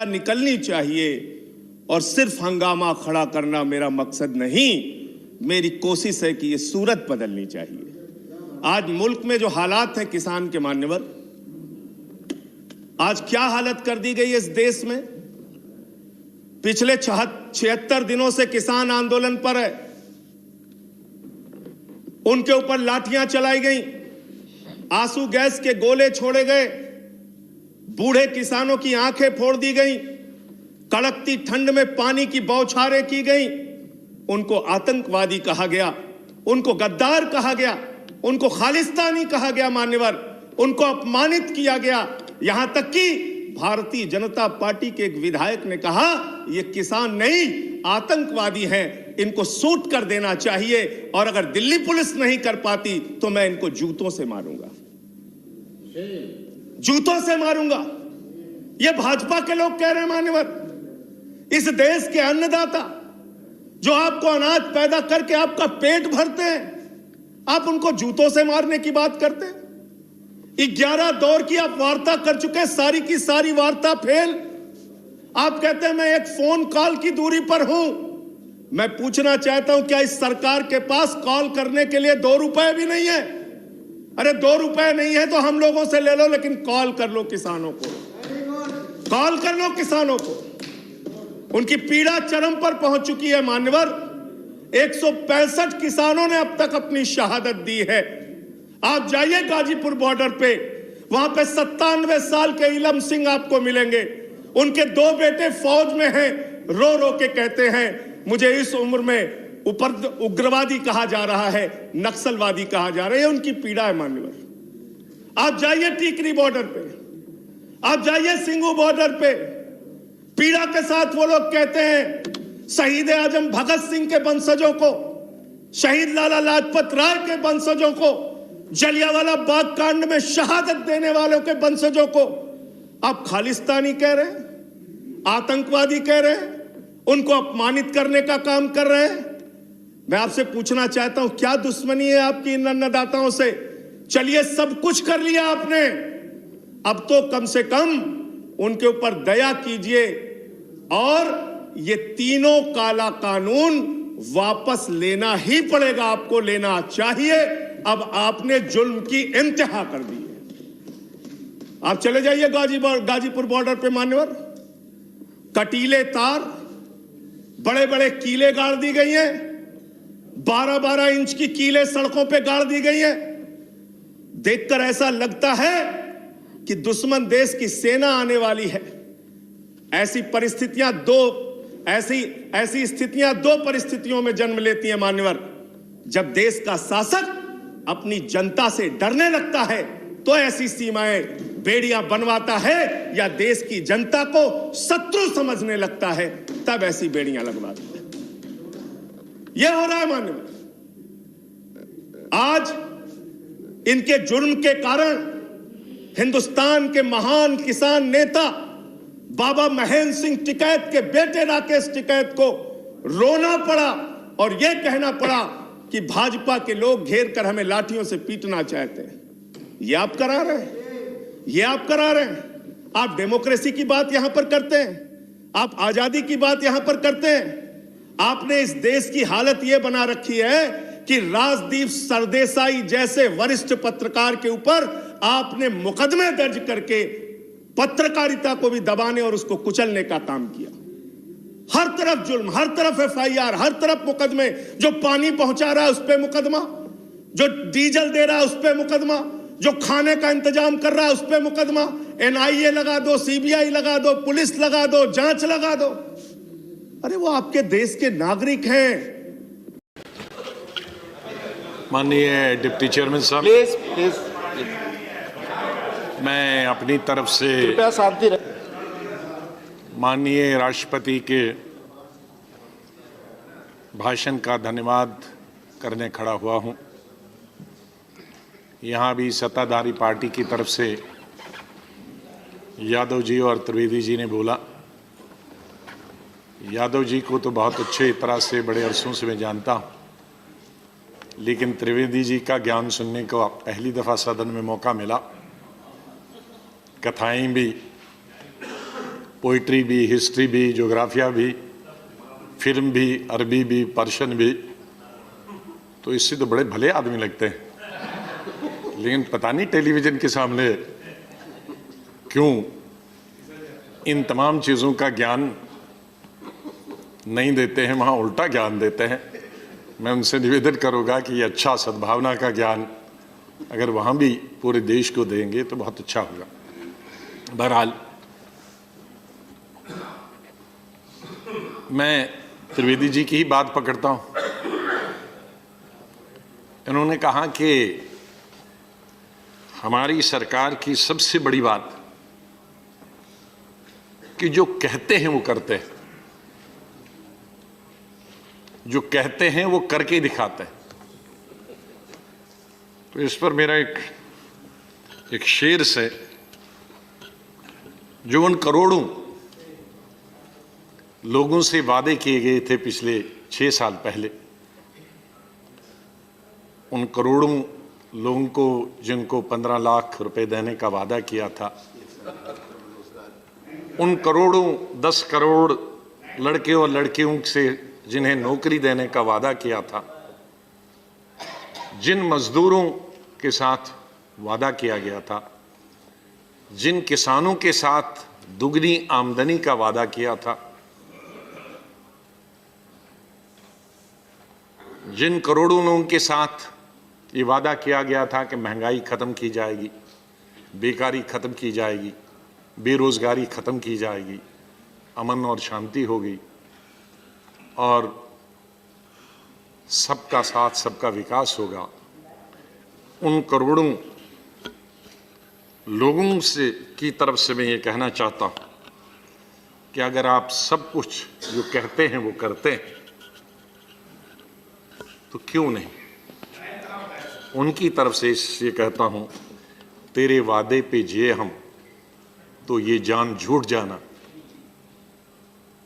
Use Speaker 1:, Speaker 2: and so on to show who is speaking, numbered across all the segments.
Speaker 1: निकलनी चाहिए और सिर्फ हंगामा खड़ा करना मेरा मकसद नहीं। मेरी कोशिश है कि ये सूरत बदलनी चाहिए। आज मुल्क में जो हालात हैं किसान के मान्यवर, आज क्या हालत कर दी गई है इस देश में। पिछले 76 दिनों से किसान आंदोलन पर है, उनके ऊपर लाठियां चलाई गई, आंसू गैस के गोले छोड़े गए, बूढ़े किसानों की आंखें फोड़ दी गई, कड़कती ठंड में पानी की बौछारें की गई, उनको आतंकवादी कहा गया, उनको गद्दार कहा गया, उनको खालिस्तानी कहा गया मान्यवर, उनको अपमानित किया गया। यहां तक कि भारतीय जनता पार्टी के एक विधायक ने कहा ये किसान नहीं आतंकवादी हैं, इनको शूट कर देना चाहिए और अगर दिल्ली पुलिस नहीं कर पाती तो मैं इनको जूतों से मारूंगा, जूतों से मारूंगा। ये भाजपा के लोग कह रहे हैं मान्यवर। इस देश के अन्नदाता जो आपको अनाज पैदा करके आपका पेट भरते हैं, आप उनको जूतों से मारने की बात करते हैं। 11 दौर की आप वार्ता कर चुके, सारी की सारी वार्ता फेल। आप कहते हैं मैं एक फोन कॉल की दूरी पर हूं। मैं पूछना चाहता हूं क्या इस सरकार के पास कॉल करने के लिए 2 रुपए भी नहीं है? अरे 2 रुपए नहीं है तो हम लोगों से ले लो, लेकिन कॉल कर लो किसानों को, कॉल कर लो किसानों को। उनकी पीड़ा चरम पर पहुंच चुकी है मान्यवर। 165 किसानों ने अब तक अपनी शहादत दी है। आप जाइए गाजीपुर बॉर्डर पे, वहां पे 97 साल के इलम सिंह आपको मिलेंगे। उनके 2 बेटे फौज में हैं, रो रो के कहते हैं मुझे इस उम्र में उग्रवादी कहा जा रहा है, नक्सलवादी कहा जा रहा है। उनकी पीड़ा है मान्यवर। आप जाइए टीकरी बॉर्डर पे, आप जाइए सिंगू बॉर्डर पे, पीड़ा के साथ वो लोग कहते हैं शहीद आजम भगत सिंह के वंशजों को, शहीद लाला लाजपत राय के वंशजों को, जलियांवाला बाग कांड में शहादत देने वालों के वंशजों को आप खालिस्तानी कह रहे हैं, आतंकवादी कह रहे हैं, उनको अपमानित करने का काम कर रहे हैं। मैं आपसे पूछना चाहता हूं क्या दुश्मनी है आपकी इन अन्नदाताओं से? चलिए सब कुछ कर लिया आपने, अब तो कम से कम उनके ऊपर दया कीजिए और ये तीनों काला कानून वापस लेना ही पड़ेगा, आपको लेना चाहिए। अब आपने जुल्म की इंतहा कर दी है। आप चले जाइए गाजीपुर बॉर्डर पे मान्यवर, कटीले तार, बड़े बड़े कीले गाड़ दी गई हैं, 12-12 इंच की कीले सड़कों पे गाड़ दी गई हैं। देखकर ऐसा लगता है कि दुश्मन देश की सेना आने वाली है। ऐसी स्थितियां दो परिस्थितियों में जन्म लेती हैं मान्यवर। जब देश का शासक अपनी जनता से डरने लगता है तो ऐसी सीमाएं बेड़ियां बनवाता है, या देश की जनता को शत्रु समझने लगता है तब ऐसी बेड़ियां लगवाता है। यह हो रहा है मान्यवर। आज इनके जुर्म के कारण हिंदुस्तान के महान किसान नेता बाबा महेंद्र सिंह टिकैत के बेटे राकेश टिकैत को रोना पड़ा और यह कहना पड़ा कि भाजपा के लोग घेर कर हमें लाठियों से पीटना चाहते हैं। यह आप करा रहे हैं, यह आप करा रहे हैं। आप डेमोक्रेसी की बात यहां पर करते हैं, आप आजादी की बात यहां पर करते हैं। आपने इस देश की हालत यह बना रखी है कि राजदीप सरदेसाई जैसे वरिष्ठ पत्रकार के ऊपर आपने मुकदमे दर्ज करके पत्रकारिता को भी दबाने और उसको कुचलने का काम किया। हर तरफ जुल्म, हर तरफ FIR, हर तरफ मुकदमे। जो पानी पहुंचा रहा है उस पे मुकदमा, जो डीजल दे रहा है उस पे मुकदमा, जो खाने का इंतजाम कर रहा है उस पे मुकदमा। NIA लगा दो, CBI लगा दो, पुलिस लगा दो, जांच लगा दो। अरे वो आपके देश के नागरिक हैं।
Speaker 2: माननीय डिप्टी चेयरमैन साहब,
Speaker 3: प्लीज
Speaker 2: मैं अपनी तरफ से
Speaker 3: कृपया शांति रखें।
Speaker 2: माननीय राष्ट्रपति के भाषण का धन्यवाद करने खड़ा हुआ हूं। यहाँ भी सत्ताधारी पार्टी की तरफ से यादव जी और त्रिवेदी जी ने बोला। यादव जी को तो बहुत अच्छे तरह से बड़े अरसों से मैं जानता हूँ, लेकिन त्रिवेदी जी का ज्ञान सुनने को पहली दफ़ा सदन में मौका मिला। कथाएं भी पोइट्री भी, हिस्ट्री भी, ज्योग्राफिया भी, फिल्म भी, अरबी भी, पर्शियन भी, तो इससे तो बड़े भले आदमी लगते हैं। लेकिन पता नहीं टेलीविज़न के सामने क्यों इन तमाम चीज़ों का ज्ञान नहीं देते हैं, वहाँ उल्टा ज्ञान देते हैं। मैं उनसे निवेदन करूँगा कि ये अच्छा सद्भावना का ज्ञान अगर वहाँ भी पूरे देश को देंगे तो बहुत अच्छा होगा। बहरहाल मैं त्रिवेदी जी की ही बात पकड़ता हूँ। इन्होंने कहा कि हमारी सरकार की सबसे बड़ी बात कि जो कहते हैं वो करते हैं, जो कहते हैं वो करके दिखाते हैं। तो इस पर मेरा एक शेर से, जो उन करोड़ों लोगों से वादे किए गए थे पिछले 6 साल पहले, उन करोड़ों लोगों को जिनको 15 लाख रुपए देने का वादा किया था, उन करोड़ों 10 करोड़ लड़के और लड़कियों से जिन्हें नौकरी देने का वादा किया था, जिन मजदूरों के साथ वादा किया गया था, जिन किसानों के साथ दुगनी आमदनी का वादा किया था, जिन करोड़ों लोगों के साथ ये वादा किया गया था कि महंगाई खत्म की जाएगी, बेकारी खत्म की जाएगी, बेरोजगारी खत्म की जाएगी, अमन और शांति होगी और सबका साथ सबका विकास होगा, उन करोड़ों लोगों से की तरफ से मैं ये कहना चाहता हूँ कि अगर आप सब कुछ जो कहते हैं वो करते हैं तो क्यों नहीं उनकी तरफ से ये कहता हूँ, तेरे वादे पे जिए हम तो ये जान झूठ जाना,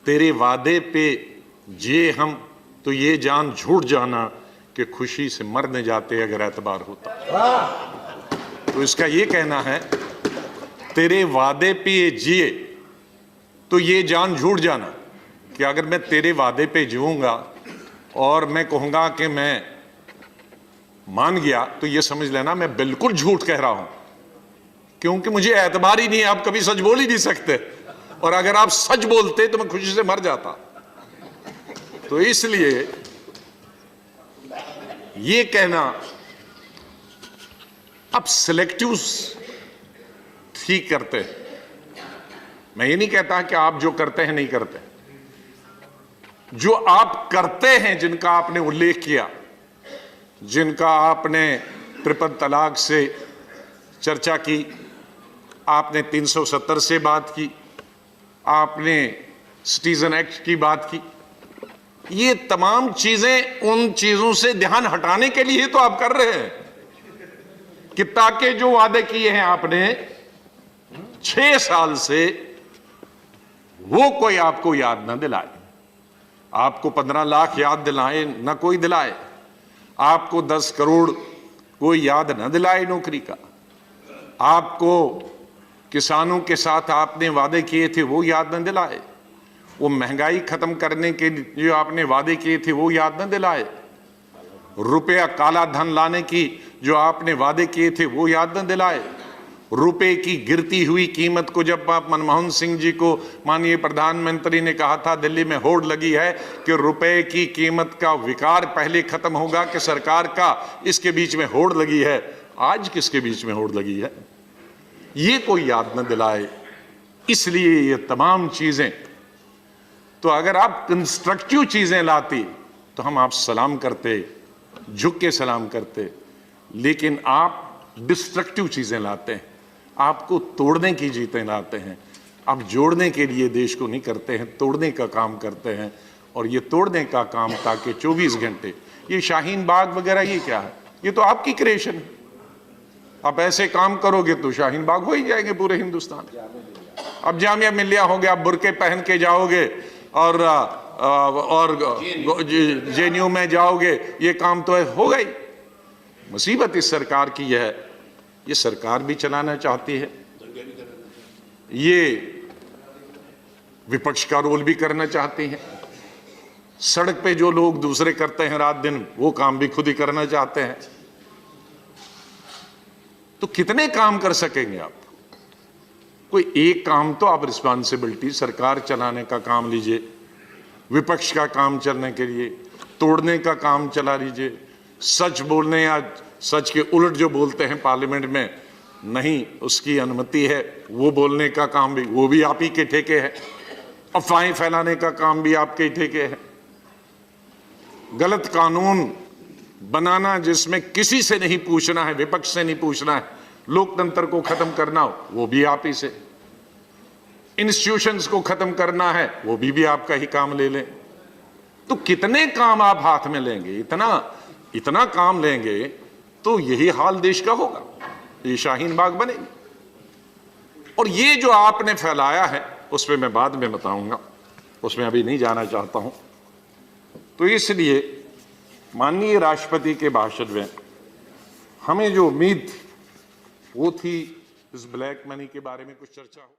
Speaker 2: तेरे वादे पे जिए हम तो ये जान झूठ जाना कि खुशी से मर न जाते अगर एतबार होता। तो इसका ये कहना है, तेरे वादे पे जिए तो ये जान झूठ जाना कि अगर मैं तेरे वादे पे जीऊंगा और मैं कहूंगा कि मैं मान गया तो ये समझ लेना मैं बिल्कुल झूठ कह रहा हूं, क्योंकि मुझे एतबार ही नहीं है, आप कभी सच बोल ही नहीं सकते, और अगर आप सच बोलते तो मैं खुशी से मर जाता। तो इसलिए ये कहना, अब सिलेक्टिव ठीक करते हैं। मैं ये नहीं कहता कि आप जो करते हैं नहीं करते, जो आप करते हैं, जिनका आपने उल्लेख किया, जिनका आपने ट्रिपल तलाक से चर्चा की, आपने 370 से बात की, आपने सिटीजन एक्ट की बात की, ये तमाम चीजें उन चीजों से ध्यान हटाने के लिए तो आप कर रहे हैं कि ताकि जो वादे किए हैं आपने 6 साल से वो कोई आपको याद ना दिलाए। आपको 15 लाख याद दिलाए ना कोई दिलाए, आपको 10 करोड़ कोई याद ना दिलाए नौकरी का, आपको किसानों के साथ आपने वादे किए थे वो याद न दिलाए, वो महंगाई खत्म करने के जो आपने वादे किए थे वो याद न दिलाए, रुपया काला धन लाने की जो आपने वादे किए थे वो याद न दिलाए, रुपए की गिरती हुई कीमत को जब आप मनमोहन सिंह जी को माननीय प्रधानमंत्री ने कहा था दिल्ली में होड़ लगी है कि रुपए की कीमत का विकार पहले खत्म होगा कि सरकार का, इसके बीच में होड़ लगी है। आज किसके बीच में होड़ लगी है ये कोई याद न दिलाए। इसलिए ये तमाम चीजें, तो अगर आप कंस्ट्रक्टिव चीजें लाती तो हम आप सलाम करते, झुक के सलाम करते, लेकिन आप डिस्ट्रक्टिव चीजें लाते हैं, आपको तोड़ने की चीजें लाते हैं, आप जोड़ने के लिए देश को नहीं करते हैं, तोड़ने का काम करते हैं। और ये तोड़ने का काम ताकि 24 घंटे, ये शाहीन बाग वगैरह ये क्या है, ये तो आपकी क्रिएशन है। आप ऐसे काम करोगे तो शाहीन बाग हो ही जाएंगे पूरे हिंदुस्तान। अब जामिया मिलिया हो गया, आप बुरके पहन के जाओगे और जेएनयू में जाओगे, ये काम तो हो गई। मुसीबत इस सरकार की है, ये सरकार भी चलाना चाहती है, ये विपक्ष का रोल भी करना चाहती हैं। सड़क पे जो लोग दूसरे करते हैं रात दिन, वो काम भी खुद ही करना चाहते हैं। तो कितने काम कर सकेंगे आप? कोई एक काम तो आप रिस्पांसिबिलिटी सरकार चलाने का काम लीजिए, विपक्ष का काम चलने के लिए तोड़ने का काम चला लीजिए, सच बोलने या सच के उलट जो बोलते हैं पार्लियामेंट में नहीं उसकी अनुमति है, वो बोलने का काम भी वो भी आप ही के ठेके है। अफवाहें फैलाने का काम भी आपके ठेके है। गलत कानून बनाना जिसमें किसी से नहीं पूछना है, विपक्ष से नहीं पूछना है, लोकतंत्र को खत्म करना हो वो भी आप ही से। इंस्टीट्यूशंस को खत्म करना है वो भी आपका ही काम ले लें। तो कितने काम आप हाथ में लेंगे? इतना काम लेंगे तो यही हाल देश का होगा, ये शाहीन बाग बनेगी। और ये जो आपने फैलाया है उस पर मैं बाद में बताऊंगा, उसमें अभी नहीं जाना चाहता हूं। तो इसलिए माननीय राष्ट्रपति के भाषण में हमें जो उम्मीद थी वो थी इस ब्लैक मनी के बारे में कुछ चर्चा हो।